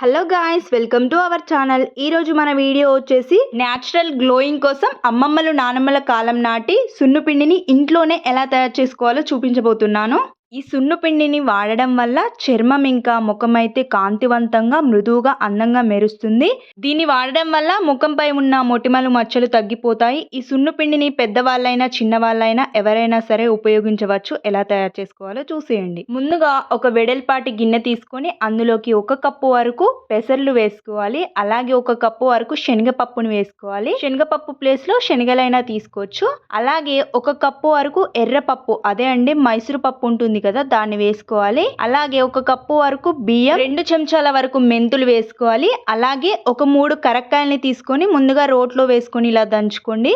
Hello guys, welcome to our channel. ఈరోజు మన video వచ్చేసి న్యాచురల్ గ్లోయింగ్ కోసం అమ్మమ్మలు నానమ్మల కాలం నాటి సున్నుపిండిని ఇంట్లోనే ఎలా తయారు చేసుకోవాలో చూపించబోతున్నాను. ఈ సున్నుపిండిని వాడడం వల్ల చర్మం ఇంకా ముఖం అయితే కాంతివంతంగా మృదువుగా అందంగా మెరుస్తుంది. దీన్ని వాడడం వల్ల ముఖంపై ఉన్న మొటిమలు మచ్చలు తగ్గిపోతాయి. ఈ సున్నుపిండిని పెద్దవాళ్ళైనా చిన్నవాళ్ళైనా ఎవరైనా సరే ఉపయోగించవచ్చు. ఎలా తయారు చేసుకోవాలో చూసేయండి. ముందుగా ఒక వెడల్పాటి గిన్నె తీసుకొని అందులోకి 1 కప్పు వరకు పెసర్లు వేసుకోవాలి. అలాగే 1 కప్పు వరకు శనగపప్పును వేసుకోవాలి. శనగపప్పు ప్లేస్ లో శనగలైనా తీసుకోవచ్చు. అలాగే 1 కప్పు వరకు ఎర్రపప్పు, అదే అండి మైసూరు పప్పు ఉంటుంది కదా, దాన్ని వేసుకోవాలి. అలాగే 1 కప్పు వరకు బియ్యం, 2 చెంచాల వరకు మెంతులు వేసుకోవాలి. అలాగే ఒక 3 కరక్కాయల్ని తీసుకొని ముందుగా రోట్లో వేసుకొని ఇలా దంచుకోండి.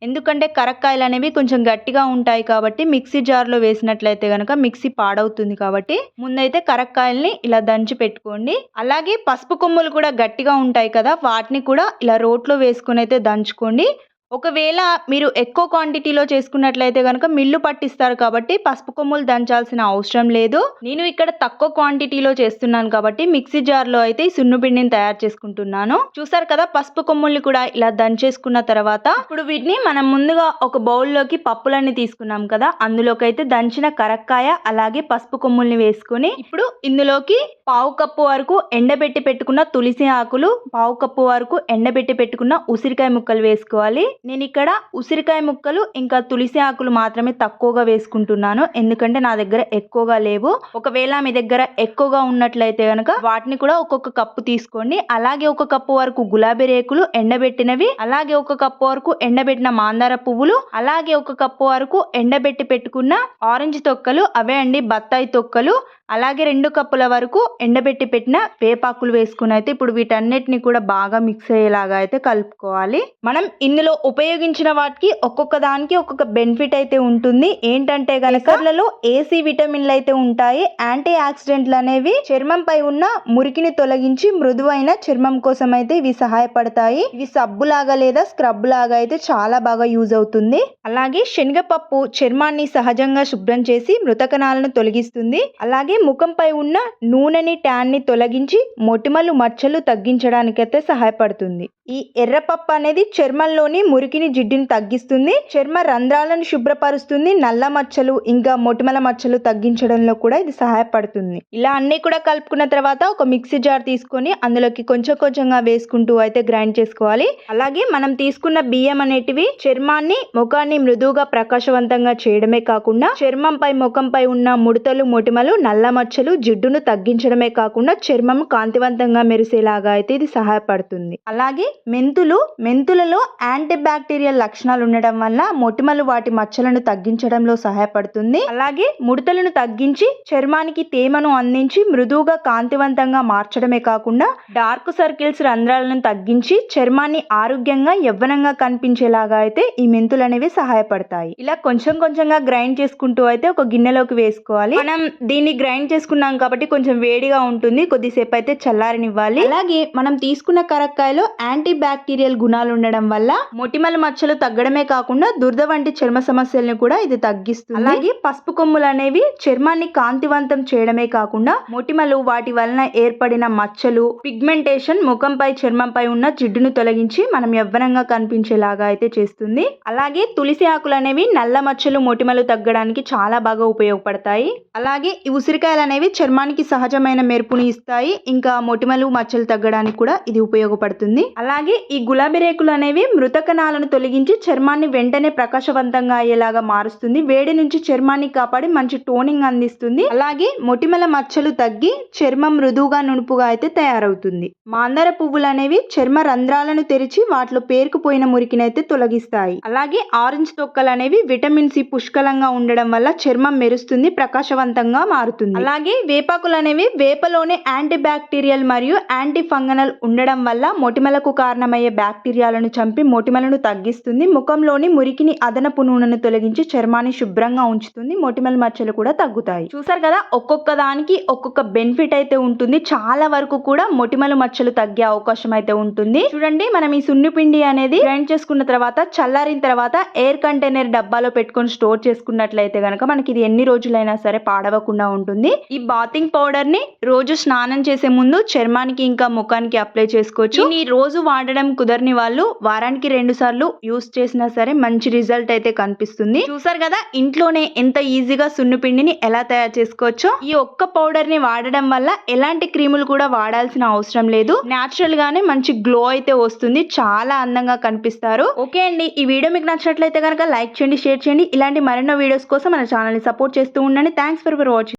ఎందుకంటే కరక్కాయలు అనేవి కొంచెం గట్టిగా ఉంటాయి కాబట్టి మిక్సీ జార్లో వేసినట్లయితే కనుక మిక్సీ పాడవుతుంది. కాబట్టి ముందైతే కరక్కాయల్ని ఇలా దంచి పెట్టుకోండి. అలాగే పసుపు కొమ్ములు కూడా గట్టిగా ఉంటాయి కదా, వాటిని కూడా ఇలా రోట్లో వేసుకొని అయితే దంచుకోండి. ఒకవేళ మీరు ఎక్కువ క్వాంటిటీలో చేసుకున్నట్లయితే కనుక మిల్లు పట్టిస్తారు కాబట్టి పసుపు కొమ్ములు దంచాల్సిన అవసరం లేదు. నేను ఇక్కడ తక్కువ క్వాంటిటీలో చేస్తున్నాను కాబట్టి మిక్సీ జార్లో అయితే ఈ సున్నుపిండిని తయారు చేసుకుంటున్నాను. చూసారు కదా, పసుపు కొమ్ముల్ని కూడా ఇలా దంచేసుకున్న తర్వాత ఇప్పుడు వీటిని మనం ముందుగా ఒక బౌల్లోకి పప్పులన్నీ తీసుకున్నాం కదా, అందులోకి అయితే దంచిన కరక్కాయ అలాగే పసుపు కొమ్ముల్ని వేసుకొని ఇప్పుడు ఇందులోకి 1/2 కప్పు వరకు ఎండబెట్టి పెట్టుకున్న తులసి ఆకులు, 1/2 కప్పు వరకు ఎండబెట్టి పెట్టుకున్న ఉసిరికాయ ముక్కలు వేసుకోవాలి. నేను ఇక్కడ ఉసిరికాయ ముక్కలు ఇంకా తులసి ఆకులు మాత్రమే తక్కువగా వేసుకుంటున్నాను, ఎందుకంటే నా దగ్గర ఎక్కువగా లేవు. ఒకవేళ మీ దగ్గర ఎక్కువగా ఉన్నట్లయితే కనుక వాటిని కూడా ఒక్కొక్క కప్పు తీసుకోండి. అలాగే 1 కప్పు వరకు గులాబీ రేకులు ఎండబెట్టినవి, అలాగే 1 కప్పు వరకు ఎండబెట్టిన మందార పువ్వులు, అలాగే 1 కప్పు వరకు ఎండబెట్టి పెట్టుకున్న ఆరెంజ్ తొక్కలు, అవే అండి బత్తాయి తొక్కలు, అలాగే 2 కప్పుల వరకు ఎండబెట్టి పెట్టిన వేపాకులు వేసుకుని అయితే ఇప్పుడు వీటన్నిటిని కూడా బాగా మిక్స్ అయ్యేలాగా అయితే కలుపుకోవాలి. మనం ఇందులో ఉపయోగించిన వాటికి ఒక్కొక్క దానికి ఒక్కొక్క బెనిఫిట్ అయితే ఉంటుంది. ఏంటంటే గనకలలో ఏసీ విటమిన్లు అయితే ఉంటాయి. యాంటీ ఆక్సిడెంట్లు అనేవి చర్మంపై ఉన్న మురికిని తొలగించి మృదువైన చర్మం కోసం అయితే ఇవి సహాయపడతాయి. ఇవి సబ్బు లాగా లేదా స్క్రబ్ లాగా అయితే చాలా బాగా యూజ్ అవుతుంది. అలాగే శనగపప్పు చర్మాన్ని సహజంగా శుభ్రం చేసి మృత కణాలను తొలగిస్తుంది. అలాగే ముఖంపై ఉన్న నూనెని ట్యాన్ ని తొలగించి మొటిమలు మచ్చలు తగ్గించడానికైతే సహాయపడుతుంది. ఈ ఎర్రపప్పు అనేది చర్మంలోని మురికిని జిడ్డుని తగ్గిస్తుంది, చర్మ రంధ్రాలను శుభ్రపరుస్తుంది, నల్ల మచ్చలు ఇంకా మొటిమల మచ్చలు తగ్గించడంలో కూడా ఇది సహాయపడుతుంది. ఇలా అన్ని కూడా కలుపుకున్న తర్వాత ఒక మిక్సీ జార్ తీసుకొని అందులోకి కొంచెం కొంచెంగా వేసుకుంటూ అయితే గ్రైండ్ చేసుకోవాలి. అలాగే మనం తీసుకున్న బియ్యం అనేటివి చర్మాన్ని ముఖాన్ని మృదువుగా ప్రకాశవంతంగా చేయడమే కాకుండా చర్మంపై ముఖంపై ఉన్న ముడతలు మొటిమలు నల్ల మచ్చలు జిడ్డును తగ్గించడమే కాకుండా చర్మం కాంతివంతంగా మెరిసేలాగా అయితే ఇది సహాయపడుతుంది. అలాగే మెంతులలో యాంటీ బ్యాక్టీరియల్ లక్షణాలు ఉండడం వల్ల మొటిమలు వాటి మచ్చలను తగ్గించడంలో సహాయపడుతుంది. అలాగే ముడతలను తగ్గించి చర్మానికి తేమను అందించి మృదువుగా కాంతివంతంగా మార్చడమే కాకుండా డార్క్ సర్కిల్స్ రంధ్రాలను తగ్గించి చర్మాన్ని ఆరోగ్యంగా యవ్వనంగా కనిపించేలాగా అయితే ఈ మెంతులు అనేవి సహాయపడతాయి. ఇలా కొంచెం కొంచెంగా గ్రైండ్ చేసుకుంటూ అయితే ఒక గిన్నెలోకి వేసుకోవాలి. మనం దీన్ని గ్రైండ్ చేసుకున్నాం కాబట్టి కొంచెం వేడిగా ఉంటుంది, కొద్దిసేపు అయితే చల్లారనివ్వాలి. అలాగే మనం తీసుకున్న కరక్కాయలో యాంటీ బ్యాక్టీరియల్ గుణాలు ఉండడం వల్ల మొటిమల మచ్చలు తగ్గడమే కాకుండా దురద వంటి చర్మ సమస్యలను కూడా ఇది తగ్గిస్తుంది. అలాగే పసుపు కొమ్ములు అనేవి చర్మాన్ని కాంతివంతం చేయడమే కాకుండా మొటిమలు వాటి వలన ఏర్పడిన మచ్చలు పిగ్మెంటేషన్ ముఖంపై చర్మంపై ఉన్న జిడ్డును తొలగించి మనం యవ్వనంగా కనిపించేలాగా అయితే చేస్తుంది. అలాగే తులసి ఆకులు అనేవి నల్ల మచ్చలు మొటిమలు తగ్గడానికి చాలా బాగా ఉపయోగపడతాయి. అలాగే ఈ ఉసిరికాయలు అనేవి చర్మానికి సహజమైన మెరుపుని ఇస్తాయి, ఇంకా మొటిమలు మచ్చలు తగ్గడానికి కూడా ఇది ఉపయోగపడుతుంది. అలాగే ఈ గులాబీ రేకులు అనేవి మృత కణాలను తొలగించి చర్మాన్ని వెంటనే ప్రకాశవంతంగా అయ్యేలాగా మారుస్తుంది. వేడి నుంచి చర్మాన్ని కాపాడి మంచి టోనింగ్ అందిస్తుంది. అలాగే మొటిమల మచ్చలు తగ్గి చర్మం మృదువుగా నునుపుగా అయితే తయారవుతుంది. మందార పువ్వులు అనేవి చర్మ రంధ్రాలను తెరిచి వాటిలో పేరుకుపోయిన మురికిని అయితే తొలగిస్తాయి. అలాగే ఆరెంజ్ తొక్కలు అనేవి విటమిన్ సి పుష్కలంగా ఉండడం వల్ల చర్మం మెరుస్తుంది, ప్రకాశవంతంగా మారుతుంది. అలాగే వేపాకులు అనేవి వేపలోనే యాంటీ బ్యాక్టీరియల్ మరియు యాంటీ ఫంగనల్ ఉండడం వల్ల మొటిమలకు కారణమయ్యే బ్యాక్టీరియాలను చంపి మొటిమలను తగ్గిస్తుంది. ముఖంలోని మురికిని అదనపు నూనెను తొలగించి చర్మాన్ని శుభ్రంగా ఉంచుతుంది. మొటిమల మచ్చలు కూడా తగ్గుతాయి. చూసారు కదా, ఒక్కొక్క దానికి ఒక్కొక్క బెనిఫిట్ అయితే ఉంటుంది. చాలా వరకు కూడా మొటిమల మచ్చలు తగ్గే అవకాశం అయితే ఉంటుంది. చూడండి, మనం ఈ సున్నిపిండి అనేది గ్రైండ్ చేసుకున్న తర్వాత చల్లారిన తర్వాత ఎయిర్ కంటైనర్ డబ్బాలో పెట్టుకొని స్టోర్ చేసుకున్నట్లయితే గనక మనకి ఇది ఎన్ని రోజులైనా సరే పాడవకుండా ఉంటుంది. ఈ బాతింగ్ పౌడర్ ని రోజు స్నానం చేసే ముందు చర్మానికి ఇంకా ముఖానికి అప్లై చేసుకోవచ్చు. ఈ రోజు వాడడం కుదరని వాళ్ళు వారానికి 2 సార్లు యూస్ చేసినా సరే మంచి రిజల్ట్ అయితే కనిపిస్తుంది. చూసారు కదా, ఇంట్లోనే ఎంత ఈజీగా సున్నిపిండిని ఎలా తయారు చేసుకోవచ్చో. ఈ ఒక్క పౌడర్ ని వాడడం వల్ల ఎలాంటి క్రీములు కూడా వాడాల్సిన అవసరం లేదు. న్యాచురల్ గానే మంచి గ్లో అయితే వస్తుంది. చాలా అందంగా కనిపిస్తారు. ఓకే అండి, ఈ వీడియో మీకు నచ్చినట్లయితే కనుక లైక్ చేయండి, షేర్ చేయండి. ఇలాంటి మరెన్నో వీడియోస్ కోసం మన ఛానల్ ని సపోర్ట్ చేస్తూ ఉండండి. Thanks for watching.